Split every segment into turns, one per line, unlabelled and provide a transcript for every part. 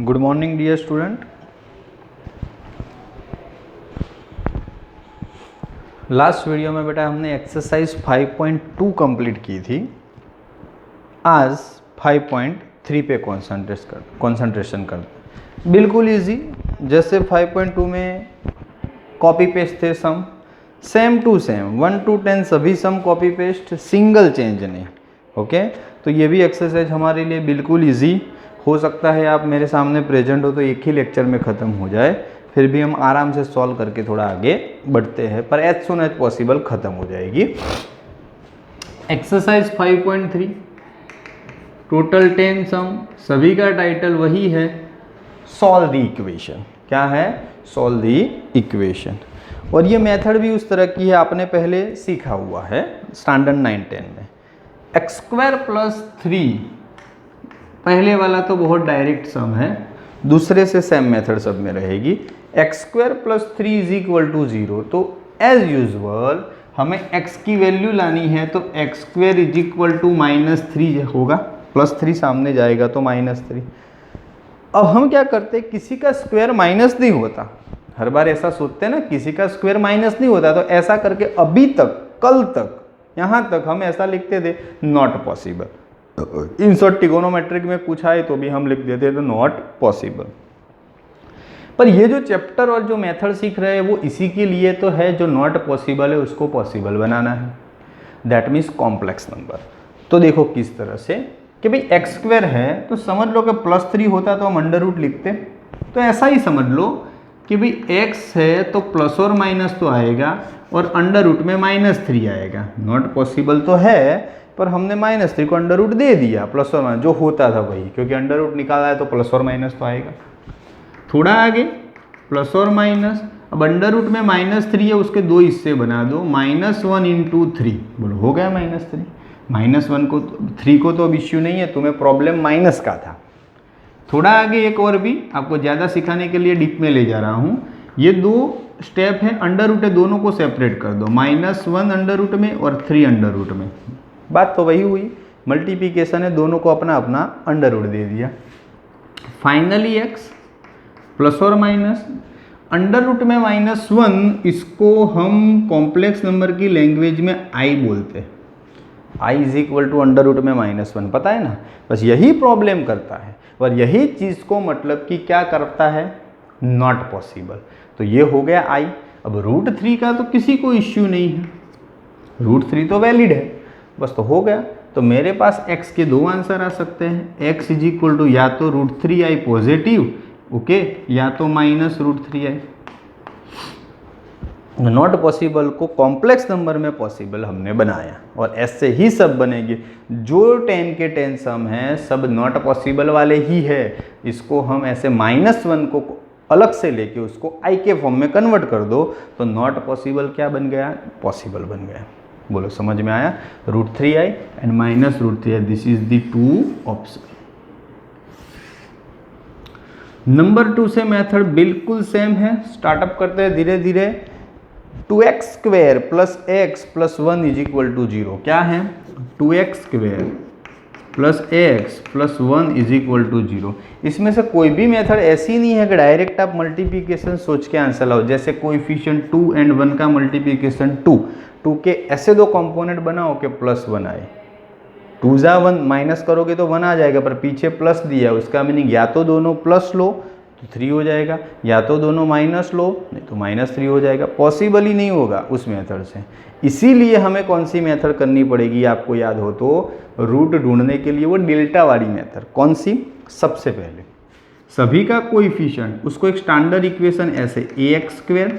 Good morning dear student. Last video में बेटा हमने एक्सरसाइज 5.2 कंप्लीट की थी। आज 5.3 पे कंसंट्रेशन करते। बिल्कुल इजी, जैसे 5.2 में कॉपी पेस्ट थे सम, सेम टू सेम 1 to 10 सभी सम कॉपी पेस्ट, सिंगल चेंज नहीं। ओके, तो ये भी एक्सरसाइज हमारे लिए बिल्कुल इजी हो सकता है। आप मेरे सामने प्रेजेंट हो तो एक ही लेक्चर में ख़त्म हो जाए, फिर भी हम आराम से सॉल्व करके थोड़ा आगे बढ़ते हैं, पर एज सुन एज पॉसिबल ख़त्म हो जाएगी। एक्सरसाइज 5.3 टोटल 10 सम, सभी का टाइटल वही है, सॉल्व द इक्वेशन। क्या है? Solve the equation. और ये मेथड भी उस तरह की है, आपने पहले सीखा हुआ है स्टैंडर्ड 9-10 में। एक्स स्क्वायर प्लस 3, पहले वाला तो बहुत डायरेक्ट सम है, दूसरे से सेम मेथड सब में रहेगी। X square plus 3 is equal to 0। तो एज यूजल हमें x की वैल्यू लानी है, तो x square is equal to -3 होगा, +3 सामने जाएगा तो -3। अब हम क्या करते हैं, किसी का स्क्वायर माइनस नहीं होता, हर बार ऐसा सोचते हैं ना, किसी का स्क्वायर माइनस नहीं होता, तो ऐसा करके अभी तक, कल तक, यहाँ तक हम ऐसा लिखते थे, not possible. In short trigonometric में पूछा है तो भी हम लिख देते हैं तो नॉट पॉसिबल। पर ये जो चैप्टर और जो मेथड सीख रहे हैं वो इसी के लिए तो है, जो नॉट पॉसिबल है उसको पॉसिबल बनाना है, दैट मीन्स कॉम्प्लेक्स नंबर। तो देखो किस तरह से कि भाई एक्स स्क्वायर है तो समझ लो कि +3 होता तो हम अंडर रूट लिखते, तो ऐसा ही समझ लो कि भाई एक्स है तो प्लस और माइनस तो आएगा और अंडर रूट में -3 आएगा। नॉट पॉसिबल तो है, पर हमने -3 को अंडर रूट दे दिया, प्लस और माइनस जो होता था वही, क्योंकि अंडर रूट निकाला है तो प्लस और माइनस तो आएगा। थोड़ा आगे प्लस और माइनस, अब अंडर रूट में -3 है, उसके दो हिस्से बना दो, -1 × 3, बोलो हो गया -3। -1 को 3 को तो अब इश्यू नहीं है, तुम्हें प्रॉब्लम माइनस का था। थोड़ा आगे एक और भी, आपको ज़्यादा सिखाने के लिए डीप में ले जा रहा हूँ। ये दो स्टेप है, अंडर रूट है, दोनों को सेपरेट कर दो, -1 अंडर रूट में और 3 अंडर रूट में। बात तो वही हुई, मल्टीप्लिकेशन है, दोनों को अपना अपना अंडर रूट दे दिया। फाइनली एक्स प्लस और माइनस, अंडर रूट में -1, इसको हम कॉम्प्लेक्स नंबर की लैंग्वेज में आई बोलते हैं। I is equal to under root में -1, पता है ना, बस यही प्रॉब्लम करता है, और यही चीज़ को मतलब कि क्या करता है, नॉट पॉसिबल। तो ये हो गया आई। अब √3 का तो किसी को इश्यू नहीं है, √3 तो वैलिड है, बस तो हो गया। तो मेरे पास x के दो आंसर आ सकते हैं, x इज इक्वल टू या तो √3i पॉजिटिव, ओके, या तो -√3i। नॉट पॉसिबल को कॉम्प्लेक्स नंबर में पॉसिबल हमने बनाया, और ऐसे ही सब बनेंगे। जो 10 के 10 सम हैं सब नॉट पॉसिबल वाले ही है। इसको हम ऐसे -1 को अलग से लेके उसको i के फॉर्म में कन्वर्ट कर दो, तो नॉट पॉसिबल क्या बन गया, पॉसिबल बन गया। बोलो समझ में आया? √3i and -√3i, this is the 2 option. Number 2 से मेथड बिल्कुल सेम है, स्टार्टअप करते हैं धीरे धीरे। 2x² plus x plus 1 is equal to 0। क्या है? 2x² plus x plus 1 is equal to 0। इसमें से कोई भी मेथड ऐसी नहीं है कि डायरेक्ट आप मल्टीप्लिकेशन सोच के आंसर लाओ। जैसे कोएफिशिएंट 2 एंड 1 का मल्टीप्लिकेशन 2 के ऐसे दो कंपोनेंट बनाओ कि +1 आए। 2 जा 1 माइनस करोगे तो 1 आ जाएगा, पर पीछे प्लस दिया, उसका मीनिंग या तो दोनों प्लस लो तो 3 हो जाएगा, या तो दोनों माइनस लो नहीं तो -3 हो जाएगा। पॉसिबल ही नहीं होगा उस मेथड से। इसीलिए हमें कौन सी मेथड करनी पड़ेगी, आपको याद हो तो, रूट ढूंढने के लिए वो डेल्टा वाली मेथड। कौन सी? सबसे पहले सभी का कोएफिशिएंट, उसको एक स्टैंडर्ड इक्वेशन ऐसे ax²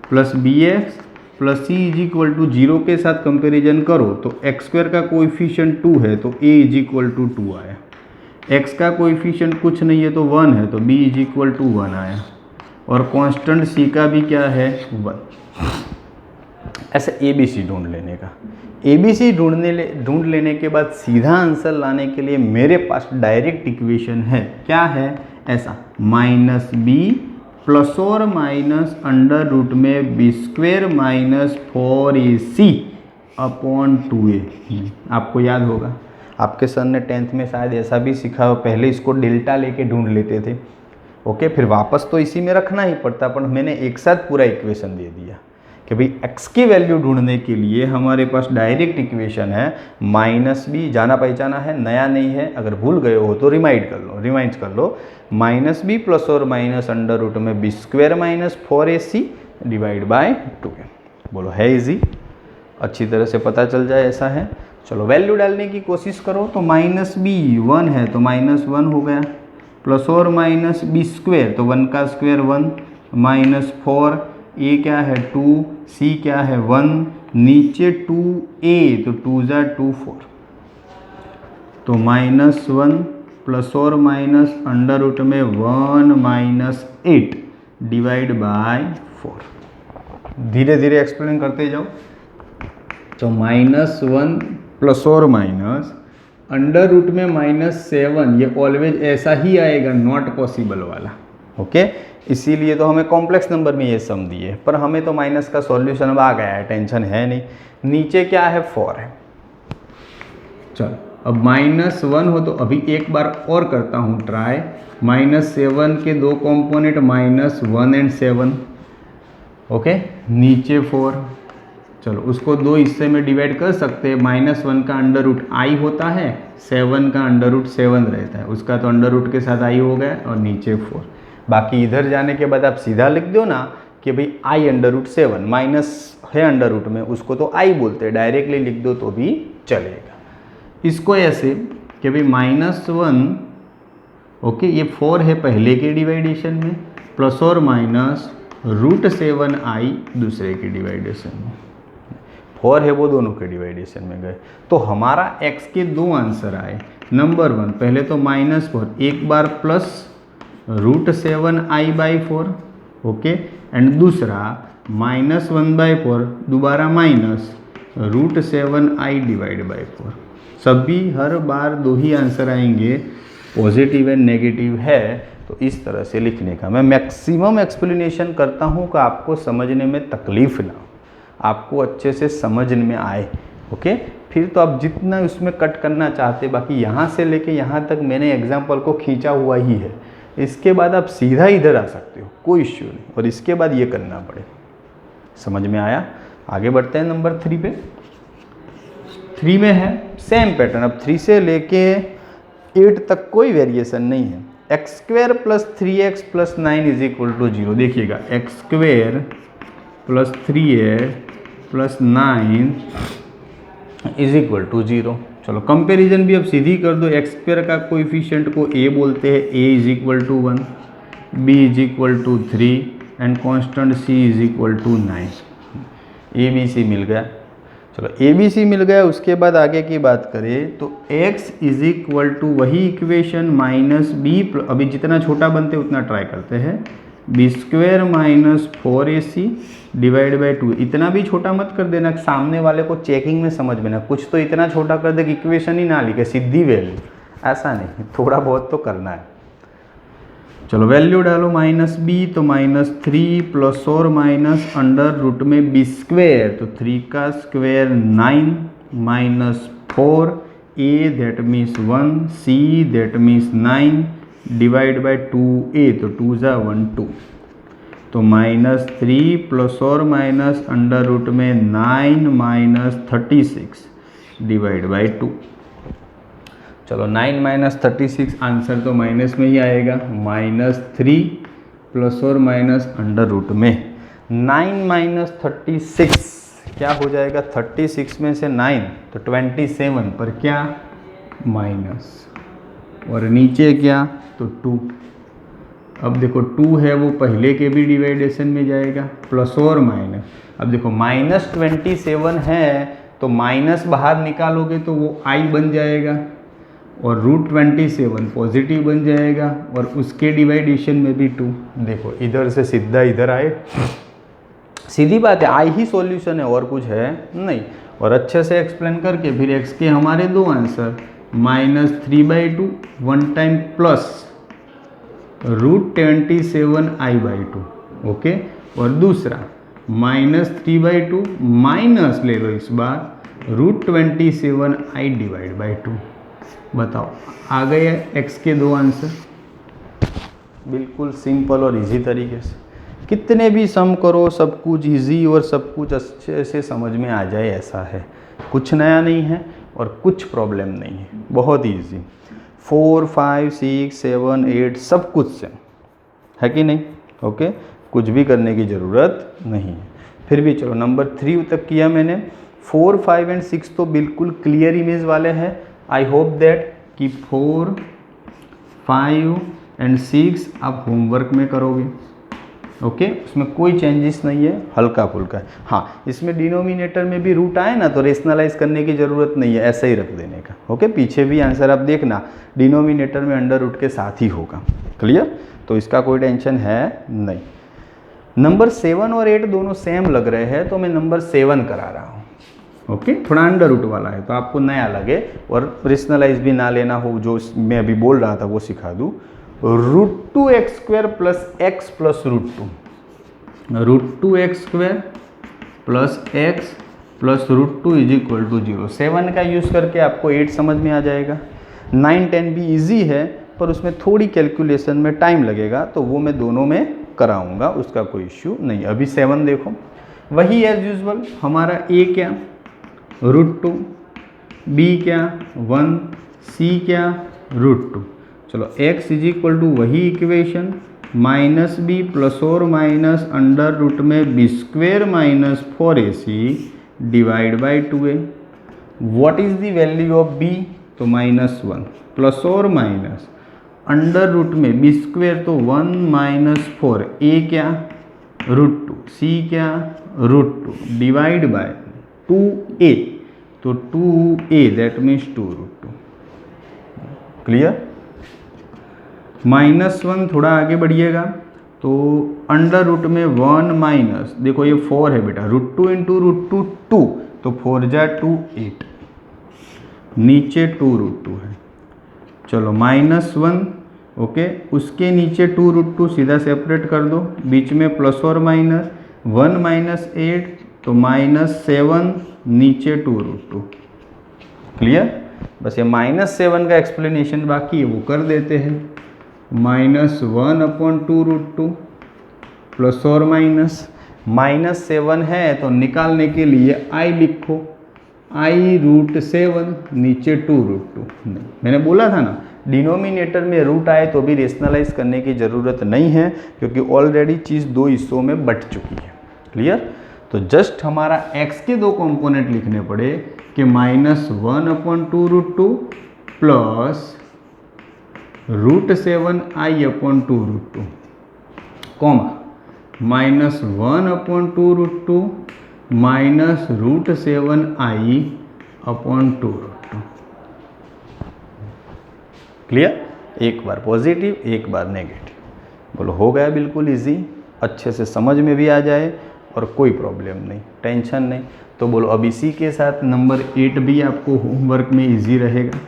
plus bx plus c is equal to 0 के साथ कंपेरिजन करो, तो x² का कोएफिशिएंट 2 है तो a इज इक्वल टू 2 आया, x का कोएफिशिएंट कुछ नहीं है तो 1 है तो b इज इक्वल टू 1 आया, और कांस्टेंट c का भी क्या है, 1। ऐसे ABC ढूंढ लेने का। ABC ढूंढ लेने के बाद सीधा आंसर लाने के लिए मेरे पास डायरेक्ट इक्वेशन है। क्या है? ऐसा -b प्लस और माइनस अंडर रूट में b² - 4ac अपॉन 2a। आपको याद होगा आपके सर ने 10th में शायद ऐसा भी सीखा, पहले इसको डेल्टा लेके ढूंढ लेते थे। ओके, फिर वापस तो इसी में रखना ही पड़ता, पर मैंने एक साथ पूरा इक्वेशन दे दिया कि भाई x की वैल्यू ढूंढने के लिए हमारे पास डायरेक्ट इक्वेशन है -b, जाना पहचाना है, नया नहीं है, अगर भूल गए हो तो रिमाइंड कर लो -b प्लस और माइनस अंडर रूट में b² minus 4ac divide by 2। बोलो है इजी, अच्छी तरह से पता चल जाए ऐसा है। चलो वैल्यू डालने की कोशिश करो, तो -b 1 है तो -1 हो गया, प्लस और माइनस b² तो 1 का स्क्वायर 1 माइनस 4, a क्या है 2, c क्या है 1, नीचे 2a तो 2 ज़ा 2 4, तो -1 प्लस और माइनस अंडर रूट में 1 माइनस 8 डिवाइड बाय 4। धीरे धीरे एक्सप्लेन करते जाओ। तो -1 प्लस और माइनस अंडर रूट में -7, ये ऑलवेज ऐसा ही आएगा, नॉट पॉसिबल वाला। ओके, इसीलिए तो हमें कॉम्प्लेक्स नंबर में ये सम दिए, पर हमें तो माइनस का सॉल्यूशन अब आ गया है, टेंशन है नहीं। नीचे क्या है 4 है। चलो अब -1 हो तो अभी एक बार और करता हूँ ट्राई। -7 के दो कंपोनेंट -1 एंड 7। ओके, नीचे 4, चलो उसको दो हिस्से में डिवाइड कर सकते हैं। -1 का अंडर रूट आई होता है, 7 का अंडर रूट 7 रहता है, उसका तो अंडर रूट के साथ आई हो गया, और नीचे 4। बाकी इधर जाने के बाद आप सीधा लिख दो ना कि भाई आई अंडर रूट 7, माइनस है अंडर रूट में, उसको तो आई बोलते हैं, डायरेक्टली लिख दो तो भी चलेगा। इसको ऐसे कि भाई -1, ओके, ये 4 है पहले के डिवाइडेशन में, प्लस और माइनस √7i दूसरे के डिवाइडेशन में। 4 है वो दोनों के डिवाइडेशन में गए, तो हमारा x के दो आंसर आए। नंबर 1 पहले तो -4, एक बार प्लस √7i/4, ओके, एंड दूसरा -1/4, दोबारा माइनस √7i डिवाइड बाई 4। सभी हर बार दो ही आंसर आएंगे, पॉजिटिव एंड नेगेटिव है, तो इस तरह से लिखने का मैं मैक्सिमम एक्सप्लेनेशन करता हूँ कि आपको समझने में तकलीफ ना हो, आपको अच्छे से समझ में आए। ओके, फिर तो आप जितना उसमें कट करना चाहते, बाकी यहाँ से लेके यहाँ तक मैंने एग्जाम्पल को खींचा हुआ ही है, इसके बाद आप सीधा इधर आ सकते हो, कोई इश्यू नहीं, और इसके बाद ये करना पड़े। समझ में आया? आगे बढ़ते हैं नंबर 3 पे। 3 में है सेम पैटर्न, अब 3 से लेके 8 तक कोई वेरिएशन नहीं है। x² plus 3x plus 9 is equal to 0। देखिएगा, x² plus 3x plus 9 is equal to 0। चलो कंपैरिजन भी अब सीधी कर दो। x² का कोएफिशिएंट को a बोलते हैं, a is equal to 1, b is equal to 3 and constant c is equal to 9। a b c मिल गया। चलो a b c मिल गया, उसके बाद आगे की बात करें तो x इज इक्वल टू वही इक्वेशन -b, अभी जितना छोटा बनते उतना ट्राई करते हैं, b² minus 4ac divide by 2। इतना भी छोटा मत कर देना, सामने वाले को चेकिंग में समझ में ना, कुछ तो इतना छोटा कर दे कि इक्वेशन ही ना लिखे, सीधी वैल्यू, ऐसा नहीं, थोड़ा बहुत तो करना है। चलो वैल्यू डालो, -b तो -3 प्लस और माइनस अंडर रूट में b² तो 3 का square 9 minus 4a that means 1, c that means 9 divide by 2a तो 2 ज़ा 1 2, तो -3 प्लस और माइनस अंडर रूट में 9 माइनस 36 डिवाइड बाई 2। चलो 9 माइनस 36 आंसर तो माइनस में ही आएगा, -3 प्लस और माइनस अंडर रूट में 9 माइनस 36 क्या हो जाएगा, 36 में से 9 तो 27 पर क्या माइनस, और नीचे क्या तो 2। अब देखो 2 है वो पहले के भी डिवाइडेशन में जाएगा, प्लस और माइनस। अब देखो -27 है तो माइनस बाहर निकालोगे तो वो i बन जाएगा, और √27 पॉजिटिव बन जाएगा, और उसके डिवाइडेशन में भी 2। देखो इधर से सीधा इधर आए, सीधी बात है, आई ही सॉल्यूशन है और कुछ है नहीं। और अच्छे से एक्सप्लेन करके फिर x के हमारे दो answer, -3/2 one time plus √27i/2, okay, और दूसरा -3/2 माइनस ले लो इस बार √27i डिवाइड बाई 2। बताओ आ गए x के दो आंसर, बिल्कुल सिंपल और इजी तरीके से। कितने भी सम करो सब कुछ इजी और सब कुछ अच्छे से समझ में आ जाए ऐसा है, कुछ नया नहीं है और कुछ प्रॉब्लम नहीं है, बहुत इजी। 4, 5, 6, 7, 8 सब कुछ सेम है कि नहीं? ओके, कुछ भी करने की ज़रूरत नहीं है। फिर भी चलो नंबर 3 तक किया मैंने। 4, 5 एंड 6 तो बिल्कुल क्लियर इमेज वाले हैं। आई होप दैट कि 4, 5 एंड 6 आप होमवर्क में करोगे। ओके, उसमें कोई चेंजेस नहीं है, हल्का फुल्का है। हाँ, इसमें डिनोमिनेटर में भी रूट आए ना तो रेशनलाइज करने की ज़रूरत नहीं है, ऐसा ही रख देने का। ओके, पीछे भी आंसर आप देखना डिनोमिनेटर में अंडर रूट के साथ ही होगा। क्लियर? तो इसका कोई टेंशन है नहीं। नंबर 7 और 8 दोनों सेम लग रहे हैं तो मैं नंबर 7 करा रहा हूँ। ओके, थोड़ा अंडर रूट वाला है तो आपको नया लगे और रेशनलाइज भी ना लेना हो, जो मैं अभी बोल रहा था वो सिखा दूँ। √2x² plus x plus √2, √2x² plus x plus √2 is equal to 0। 7 का यूज़ करके आपको 8 समझ में आ जाएगा। 9, 10 भी इजी है पर उसमें थोड़ी कैलकुलेशन में टाइम लगेगा तो वो मैं दोनों में कराऊंगा, उसका कोई इश्यू नहीं। अभी 7 देखो, वही एज यूजल हमारा a क्या √2, b क्या 1, c क्या √2। चलो x इज इक्वल टू वही इक्वेशन -b प्लस और माइनस अंडर रूट में b² minus 4ac divide by 2a। What is the value of b? तो -1 प्लस और माइनस अंडर रूट में b² तो 1 माइनस 4, a क्या √2, c क्या √2 डिवाइड बाय 2a, तो 2a दैट मीन्स 2√2। क्लियर? -1 थोड़ा आगे बढ़िएगा तो अंडर रूट में 1 माइनस, देखो ये 4 है बेटा, √2 इंटू √2 2, तो 4 जा 2 8, नीचे 2√2 है। चलो -1, ओके, उसके नीचे 2√2 सीधा सेपरेट कर दो, बीच में प्लस और माइनस 1 माइनस 8 तो -7, नीचे 2√2। क्लियर? बस ये -7 का एक्सप्लेनेशन बाकी है वो कर देते हैं। -1/2√2 प्लस और माइनस -7 है तो निकालने के लिए i लिखो, i√7 नीचे 2√2। नहीं, मैंने बोला था ना डिनोमिनेटर में रूट आए तो भी रेशनलाइज करने की ज़रूरत नहीं है क्योंकि ऑलरेडी चीज़ दो हिस्सों में बट चुकी है। क्लियर? तो जस्ट हमारा x के दो कंपोनेंट लिखने पड़े कि -1/2√2 plus √7i/2√2 comma -1/2√2 minus √7i/2√2। Clear? एक बार पॉजिटिव एक बार नेगेटिव। बोलो हो गया बिल्कुल इजी, अच्छे से समझ में भी आ जाए और कोई प्रॉब्लम नहीं, टेंशन नहीं। तो बोलो अब इसी के साथ नंबर 8 भी आपको होमवर्क में इजी रहेगा।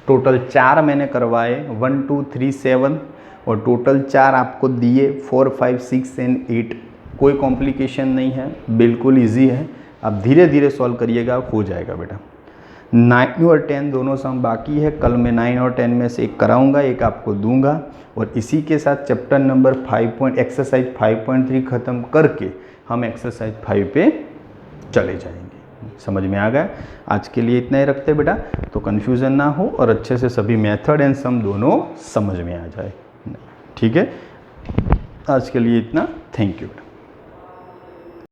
टोटल 4 मैंने करवाए, 1, 2, 3, 7 और टोटल 4 आपको दिए 4, 5, 6 एंड 8। कोई कॉम्प्लिकेशन नहीं है, बिल्कुल इजी है। आप धीरे धीरे सॉल्व करिएगा, हो जाएगा बेटा। 9 और 10 दोनों सम बाकी है, कल मैं 9 और 10 में से एक कराऊंगा, एक आपको दूंगा और इसी के साथ चैप्टर नंबर 5 एक्सरसाइज 5.3 ख़त्म करके हम एक्सरसाइज 5 पे चले जाएंगे। समझ में आ गया? आज के लिए इतना ही रखते बेटा, तो कन्फ्यूज़न ना हो और अच्छे से सभी मेथड एंड सम दोनों समझ में आ जाए। ठीक है, आज के लिए इतना। थैंक यू बेटा।